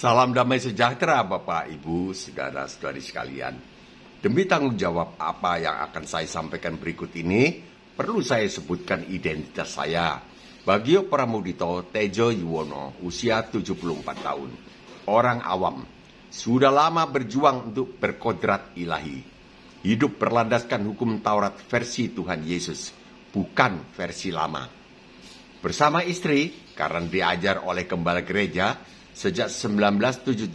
Salam damai sejahtera Bapak, Ibu, saudara-saudari sekalian. Demi tanggung jawab apa yang akan saya sampaikan berikut ini, perlu saya sebutkan identitas saya. Bagio Pramudito Tejo Yuwono, usia 74 tahun. Orang awam, sudah lama berjuang untuk berkodrat ilahi. Hidup berlandaskan hukum Taurat versi Tuhan Yesus, bukan versi lama. Bersama istri, karena diajar oleh gembala gereja, sejak 1978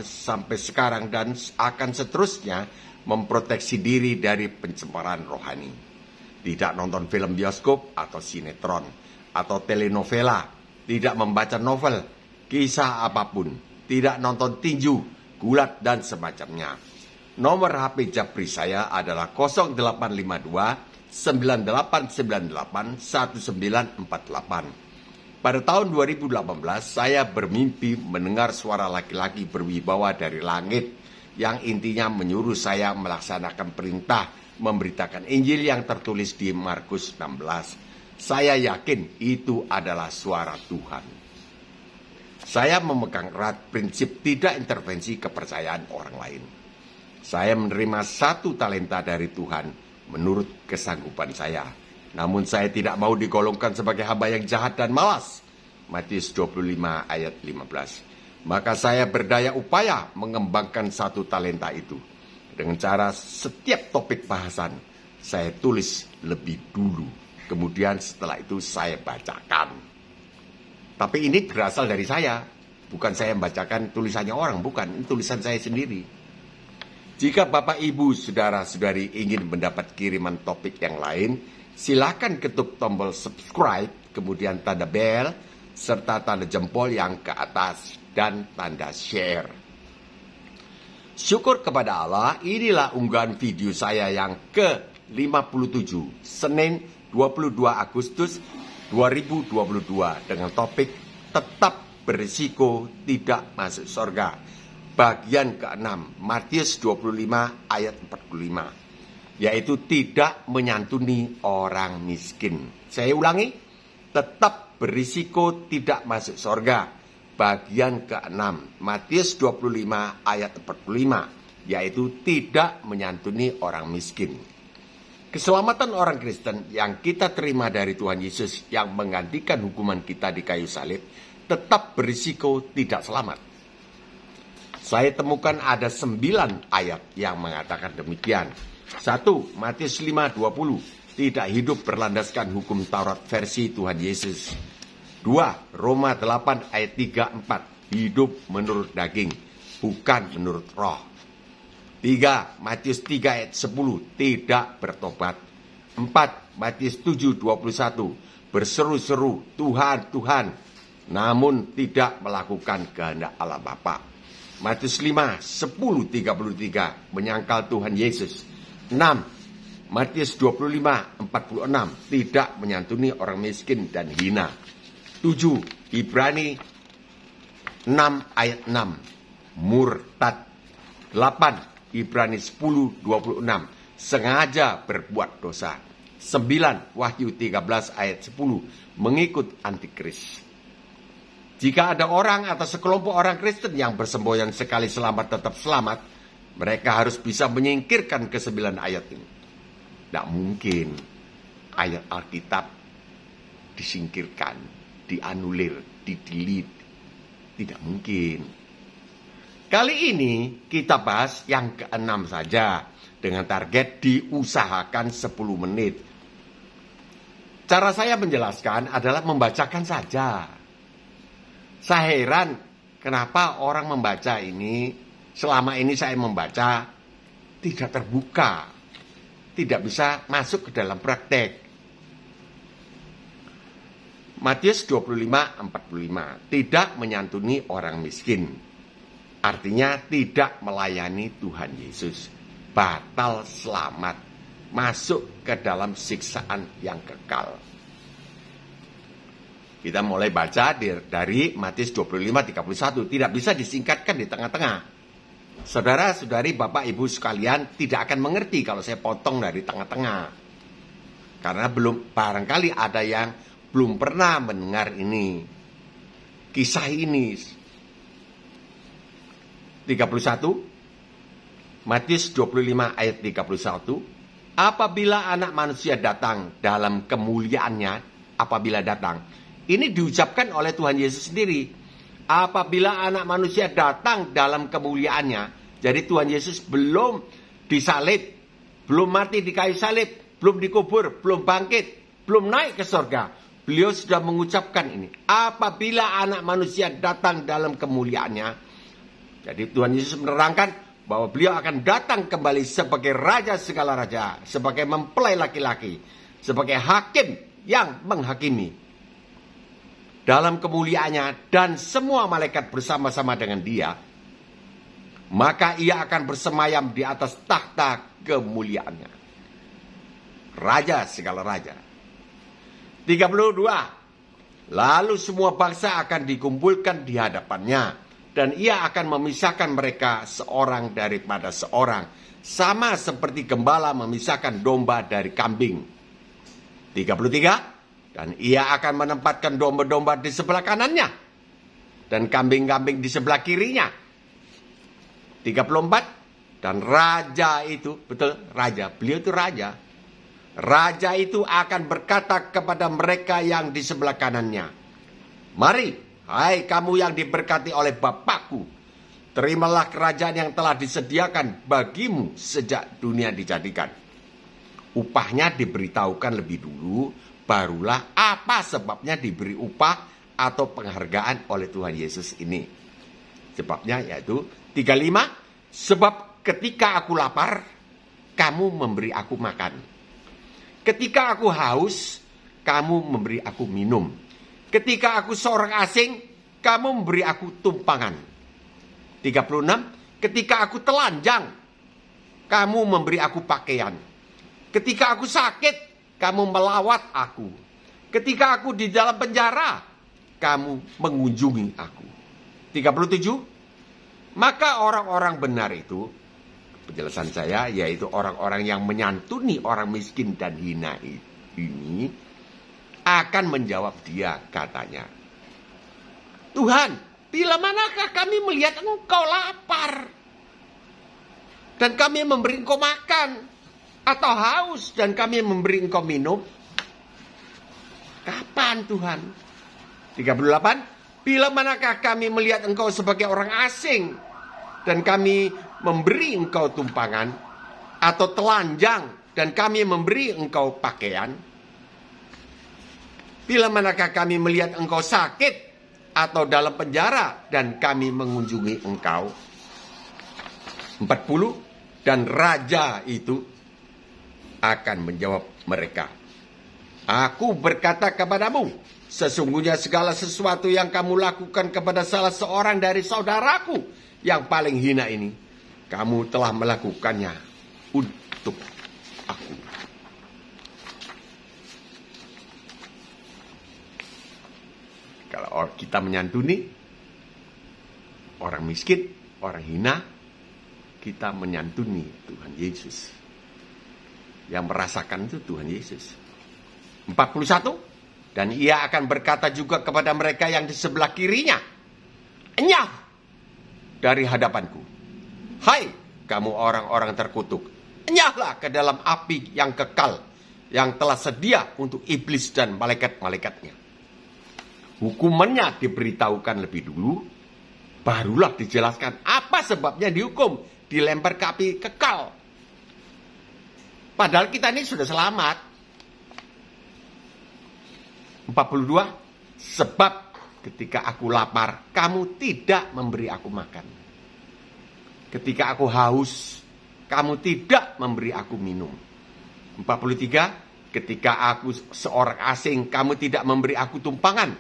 sampai sekarang dan akan seterusnya memproteksi diri dari pencemaran rohani. Tidak nonton film bioskop atau sinetron atau telenovela, tidak membaca novel, kisah apapun, tidak nonton tinju, gulat dan semacamnya. Nomor HP Japri saya adalah 0852 9898 1948. Pada tahun 2018, saya bermimpi mendengar suara laki-laki berwibawa dari langit yang intinya menyuruh saya melaksanakan perintah memberitakan Injil yang tertulis di Markus 16. Saya yakin itu adalah suara Tuhan. Saya memegang erat prinsip tidak intervensi kepercayaan orang lain. Saya menerima 1 talenta dari Tuhan menurut kesanggupan saya. Namun saya tidak mau digolongkan sebagai hamba yang jahat dan malas. Matius 25 ayat 15. Maka saya berdaya upaya mengembangkan 1 talenta itu. Dengan cara setiap topik bahasan saya tulis lebih dulu. Kemudian setelah itu saya bacakan. Tapi ini berasal dari saya. Bukan saya membacakan tulisannya orang, bukan. Ini tulisan saya sendiri. Jika Bapak, Ibu, Saudara-saudari ingin mendapat kiriman topik yang lain, silakan ketuk tombol subscribe, kemudian tanda bel, serta tanda jempol yang ke atas, dan tanda share. Syukur kepada Allah, inilah unggahan video saya yang ke-57, Senin 22 Agustus 2022, dengan topik tetap berisiko tidak masuk surga. Bagian ke-6, Matius 25 ayat 45. Yaitu tidak menyantuni orang miskin. Saya ulangi, tetap berisiko tidak masuk surga. Bagian ke-6, Matius 25 ayat 45, yaitu tidak menyantuni orang miskin. Keselamatan orang Kristen yang kita terima dari Tuhan Yesus yang menggantikan hukuman kita di kayu salib, tetap berisiko tidak selamat. Saya temukan ada 9 ayat yang mengatakan demikian. 1. Matius 5:20, tidak hidup berlandaskan hukum Taurat versi Tuhan Yesus. 2. Roma 8 ayat 3-4, hidup menurut daging, bukan menurut roh. 3. Matius 3 ayat 10, tidak bertobat. 4. Matius 7:21, berseru-seru Tuhan, Tuhan, namun tidak melakukan kehendak Allah Bapa. Matius 5, 10:33, menyangkal Tuhan Yesus. 6. Matius 25, 46, tidak menyantuni orang miskin dan hina. 7. Ibrani 6 ayat 6, murtad. 8. Ibrani 10, 26, sengaja berbuat dosa. 9. Wahyu 13 ayat 10, mengikut antikris. Jika ada orang atau sekelompok orang Kristen yang bersemboyan sekali selamat tetap selamat, mereka harus bisa menyingkirkan ke-9 ayat ini. Tidak mungkin ayat Alkitab disingkirkan, dianulir, di-delete. Tidak mungkin. Kali ini kita bahas yang ke-6 saja, dengan target diusahakan 10 menit. Cara saya menjelaskan adalah membacakan saja. Saya heran kenapa orang membaca ini, selama ini saya membaca, tidak terbuka. Tidak bisa masuk ke dalam praktek. Matius 25:45, tidak menyantuni orang miskin. Artinya tidak melayani Tuhan Yesus. Batal selamat. Masuk ke dalam siksaan yang kekal. Kita mulai baca dari Matius 25:31. Tidak bisa disingkatkan di tengah-tengah. Saudara-saudari, Bapak, Ibu sekalian tidak akan mengerti kalau saya potong dari tengah-tengah. Karena barangkali ada yang belum pernah mendengar ini. Kisah ini. 31, Matius 25 ayat 31, apabila anak manusia datang dalam kemuliaannya, apabila datang. Ini diucapkan oleh Tuhan Yesus sendiri. Apabila anak manusia datang dalam kemuliaannya. Jadi Tuhan Yesus belum disalib, belum mati di kayu salib, belum dikubur, belum bangkit, belum naik ke surga. Beliau sudah mengucapkan ini. Apabila anak manusia datang dalam kemuliaannya. Jadi Tuhan Yesus menerangkan bahwa beliau akan datang kembali sebagai raja segala raja, sebagai mempelai laki-laki, sebagai hakim yang menghakimi dalam kemuliaannya, dan semua malaikat bersama-sama dengan dia. Maka ia akan bersemayam di atas takhta kemuliaannya, raja segala raja. 32, lalu semua bangsa akan dikumpulkan di hadapannya, dan ia akan memisahkan mereka seorang daripada seorang, sama seperti gembala memisahkan domba dari kambing. 33, dan ia akan menempatkan domba-domba di sebelah kanannya, dan kambing-kambing di sebelah kirinya. 34, dan raja itu, betul, raja, beliau itu raja. Raja itu akan berkata kepada mereka yang di sebelah kanannya, mari, hai kamu yang diberkati oleh Bapakku, terimalah kerajaan yang telah disediakan bagimu sejak dunia dijadikan. Upahnya diberitahukan lebih dulu, barulah apa sebabnya diberi upah atau penghargaan oleh Tuhan Yesus ini. Sebabnya yaitu 35, sebab ketika aku lapar, kamu memberi aku makan. Ketika aku haus, kamu memberi aku minum. Ketika aku seorang asing, kamu memberi aku tumpangan. 36, ketika aku telanjang, kamu memberi aku pakaian. Ketika aku sakit, kamu melawat aku. Ketika aku di dalam penjara, kamu mengunjungi aku. 37, maka orang-orang benar itu, penjelasan saya, yaitu orang-orang yang menyantuni orang miskin dan hina ini, akan menjawab dia, katanya, Tuhan, bila manakah kami melihat engkau lapar dan kami memberi engkau makan, atau haus dan kami memberi engkau minum? Kapan, Tuhan? 38, bila manakah kami melihat engkau sebagai orang asing dan kami memberi engkau tumpangan, atau telanjang dan kami memberi engkau pakaian? Bila manakah kami melihat engkau sakit atau dalam penjara dan kami mengunjungi engkau? 40, dan raja itu akan menjawab mereka, aku berkata kepadamu, sesungguhnya segala sesuatu yang kamu lakukan kepada salah seorang dari saudaraku yang paling hina ini, kamu telah melakukannya untuk aku. Kalau kita menyantuni orang miskin, orang hina, kita menyantuni Tuhan Yesus. Yang merasakan itu Tuhan Yesus. 41, dan ia akan berkata juga kepada mereka yang di sebelah kirinya, enyah dari hadapanku, hai kamu orang-orang terkutuk, enyahlah ke dalam api yang kekal, yang telah sedia untuk iblis dan malaikat-malaikatnya. Hukumannya diberitahukan lebih dulu, barulah dijelaskan apa sebabnya dihukum, dilempar ke api kekal. Padahal kita ini sudah selamat. 42, sebab ketika aku lapar, kamu tidak memberi aku makan. Ketika aku haus, kamu tidak memberi aku minum. 43, ketika aku seorang asing, kamu tidak memberi aku tumpangan.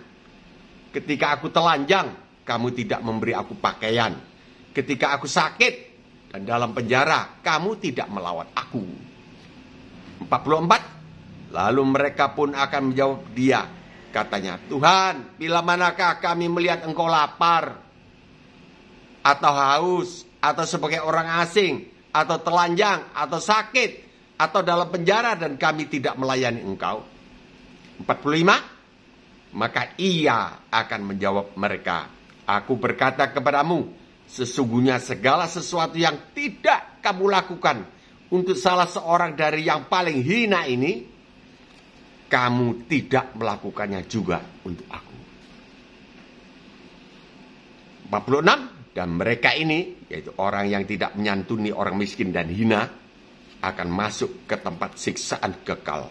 Ketika aku telanjang, kamu tidak memberi aku pakaian. Ketika aku sakit dan dalam penjara, kamu tidak melawat aku. 44, lalu mereka pun akan menjawab dia, katanya, Tuhan, bila manakah kami melihat engkau lapar, atau haus, atau sebagai orang asing, atau telanjang, atau sakit, atau dalam penjara dan kami tidak melayani engkau? 45, maka ia akan menjawab mereka, aku berkata kepadamu, sesungguhnya segala sesuatu yang tidak kamu lakukan untuk salah seorang dari yang paling hina ini, kamu tidak melakukannya juga untuk aku. 46, dan mereka ini, yaitu orang yang tidak menyantuni orang miskin dan hina, akan masuk ke tempat siksaan kekal.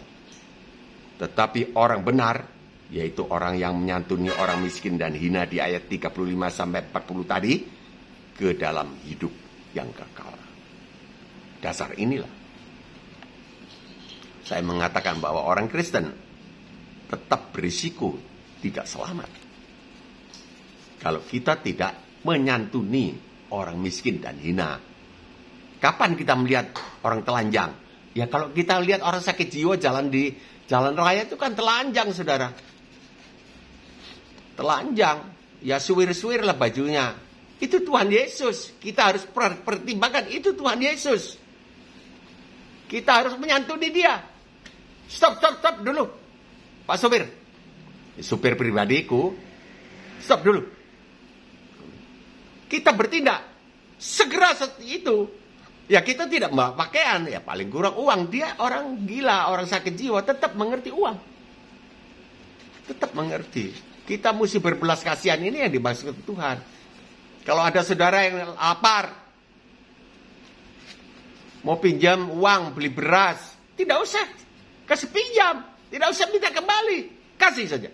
Tetapi orang benar, yaitu orang yang menyantuni orang miskin dan hina di ayat 35-40 tadi, ke dalam hidup yang kekal. Dasar inilah saya mengatakan bahwa orang Kristen tetap berisiko tidak selamat kalau kita tidak menyantuni orang miskin dan hina. Kapan kita melihat orang telanjang? Ya kalau kita lihat orang sakit jiwa jalan di jalan raya itu kan telanjang, saudara. Telanjang, ya suwir-suwir lah bajunya. Itu Tuhan Yesus. Kita harus pertimbangkan itu Tuhan Yesus. Kita harus menyantuni dia. Stop dulu. Pak sopir. Supir pribadiku. Stop dulu. Kita bertindak segera seperti itu. Ya kita tidak membawa pakaian. Ya paling kurang uang. Dia orang gila, orang sakit jiwa. Tetap mengerti uang. Tetap mengerti. Kita mesti berbelas kasihan, ini yang dimaksud Tuhan. Kalau ada saudara yang lapar, mau pinjam uang beli beras, tidak usah kasih pinjam, tidak usah minta kembali, kasih saja.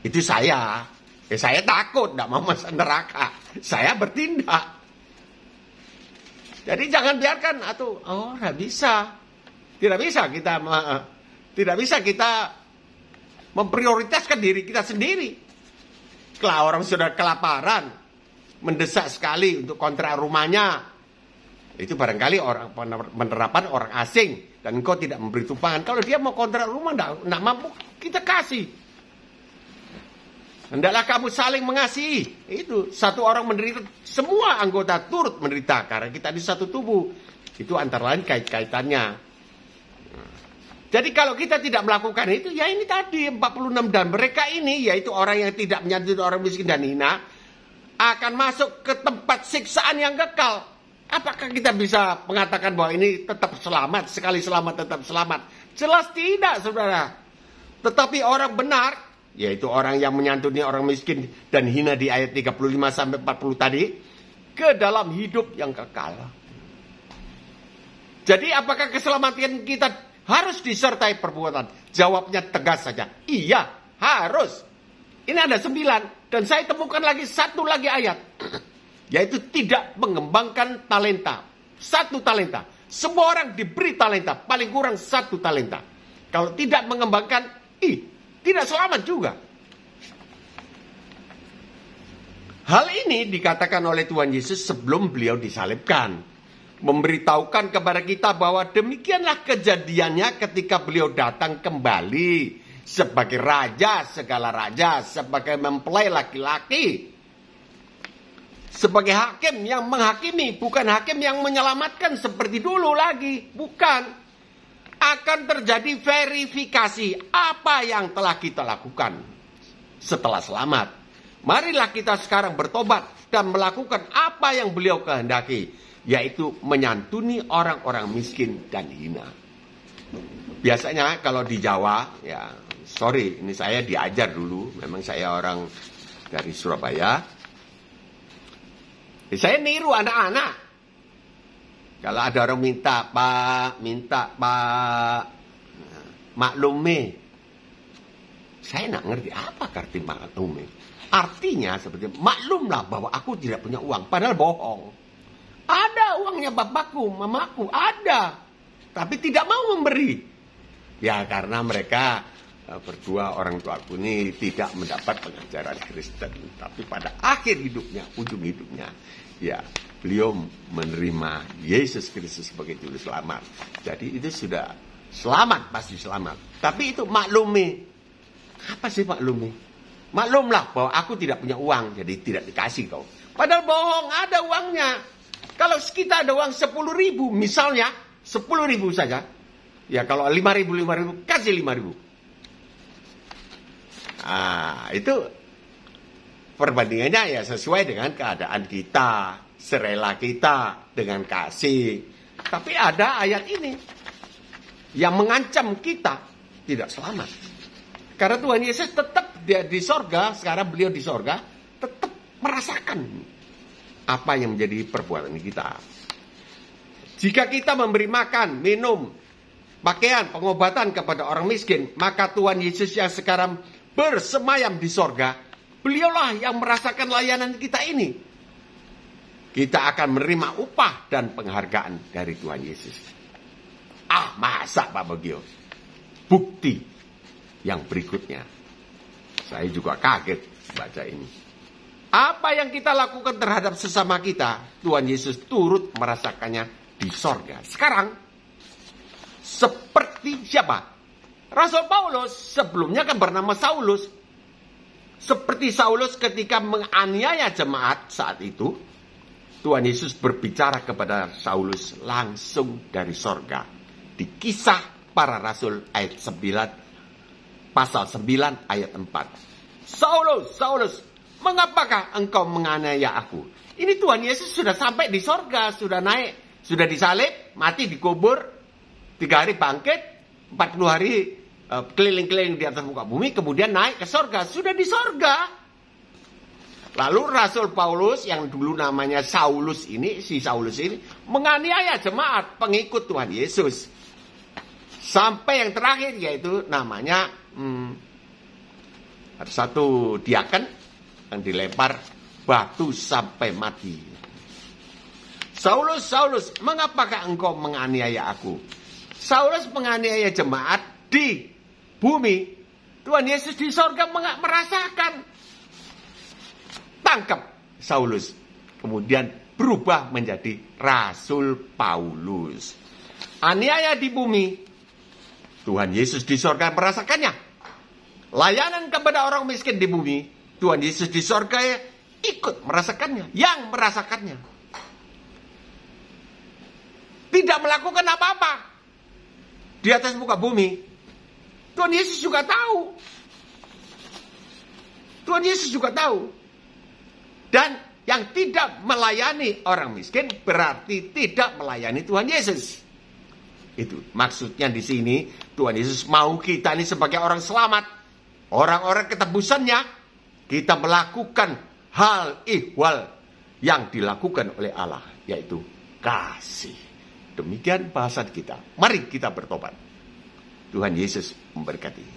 Itu saya. Saya takut, tidak mau masuk neraka. Saya bertindak. Jadi jangan biarkan tidak bisa. Tidak bisa kita memprioritaskan diri kita sendiri. Kalau orang sudah kelaparan, mendesak sekali untuk kontrak rumahnya, itu barangkali orang penerapan orang asing, dan engkau tidak memberi tumpangan. Kalau dia mau kontrak rumah, tidak mampu, kita kasih. Hendaklah kamu saling mengasihi. Itu satu orang menderita, semua anggota turut menderita, karena kita di satu tubuh. Itu antara lain kaitannya. Jadi kalau kita tidak melakukan itu, ya ini tadi 46, dan mereka ini, yaitu orang yang tidak menyantuni orang miskin dan hina, akan masuk ke tempat siksaan yang kekal. Apakah kita bisa mengatakan bahwa ini tetap selamat, sekali selamat tetap selamat? Jelas tidak, saudara. Tetapi orang benar, yaitu orang yang menyantuni orang miskin dan hina di ayat 35-40 tadi, ke dalam hidup yang kekal. Jadi apakah keselamatan kita harus disertai perbuatan? Jawabnya tegas saja. Iya, harus. Ini ada 9. Dan saya temukan lagi satu lagi ayat. Yaitu tidak mengembangkan talenta. 1 talenta. Semua orang diberi talenta. Paling kurang 1 talenta. Kalau tidak mengembangkan, tidak selamat juga. Hal ini dikatakan oleh Tuhan Yesus sebelum beliau disalibkan. Memberitahukan kepada kita bahwa demikianlah kejadiannya ketika beliau datang kembali sebagai raja segala raja, sebagai mempelai laki-laki, sebagai hakim yang menghakimi, bukan hakim yang menyelamatkan seperti dulu lagi, bukan. Akan terjadi verifikasi apa yang telah kita lakukan setelah selamat. Marilah kita sekarang bertobat dan melakukan apa yang beliau kehendaki, yaitu menyantuni orang-orang miskin dan hina. Biasanya kalau di Jawa, ya sorry, ini saya diajar dulu. Memang saya orang dari Surabaya. Saya niru anak-anak. Kalau ada orang minta pak, maklume. Saya tidak ngerti apa arti maklume. Artinya seperti maklumlah bahwa aku tidak punya uang, padahal bohong. Ada uangnya bapakku, mamaku, ada. Tapi tidak mau memberi. Ya karena mereka berdua orang tuaku ini tidak mendapat pengajaran Kristen. Tapi pada akhir hidupnya, ujung hidupnya, ya beliau menerima Yesus Kristus sebagai juru selamat. Jadi itu sudah selamat, pasti selamat. Tapi itu maklumi. Apa sih maklumi? Maklumlah bahwa aku tidak punya uang, jadi tidak dikasih kau. Padahal bohong, ada uangnya. Kalau kita ada uang 10.000 misalnya, 10.000 saja. Ya kalau 5.000, kasih 5.000. Itu perbandingannya ya sesuai dengan keadaan kita, serela kita, dengan kasih. Tapi ada ayat ini yang mengancam kita tidak selamat. Karena Tuhan Yesus tetap dia di sorga, sekarang beliau di sorga, tetap merasakan apa yang menjadi perbuatan kita. Jika kita memberi makan, minum, pakaian, pengobatan kepada orang miskin, maka Tuhan Yesus yang sekarang bersemayam di sorga, beliaulah yang merasakan layanan kita ini. Kita akan menerima upah dan penghargaan dari Tuhan Yesus. Masa Pak Bagio? Bukti yang berikutnya. Saya juga kaget baca ini. Apa yang kita lakukan terhadap sesama kita, Tuhan Yesus turut merasakannya di sorga. Sekarang, seperti siapa? Rasul Paulus sebelumnya kan bernama Saulus. Seperti Saulus ketika menganiaya jemaat saat itu, Tuhan Yesus berbicara kepada Saulus langsung dari sorga. Di Kisah Para Rasul ayat 9, pasal 9 ayat 4. Saulus, Saulus, mengapakah engkau menganiaya aku? Ini Tuhan Yesus sudah sampai di sorga, sudah naik, sudah disalib, mati, dikubur, 3 hari bangkit, 40 hari keliling-keliling di atas muka bumi, kemudian naik ke sorga, sudah di sorga. Lalu Rasul Paulus yang dulu namanya Saulus ini, si Saulus ini, menganiaya jemaat pengikut Tuhan Yesus. Sampai yang terakhir yaitu namanya ada satu diaken yang dilempar batu sampai mati. Saulus, Saulus, mengapakah engkau menganiaya aku? Saulus menganiaya jemaat di bumi. Tuhan Yesus di sorga merasakan. Tangkap Saulus. Kemudian berubah menjadi Rasul Paulus. Aniaya di bumi. Tuhan Yesus di sorga merasakannya. Layanan kepada orang miskin di bumi. Tuhan Yesus di sorga ikut merasakannya. Yang merasakannya. Tidak melakukan apa-apa. Di atas muka bumi. Tuhan Yesus juga tahu. Tuhan Yesus juga tahu. Dan yang tidak melayani orang miskin berarti tidak melayani Tuhan Yesus. Itu maksudnya di sini Tuhan Yesus mau kita ini sebagai orang selamat, orang-orang ketebusannya, kita melakukan hal ihwal yang dilakukan oleh Allah, yaitu kasih. Demikian bahasan kita. Mari kita bertobat. Tuhan Yesus memberkati.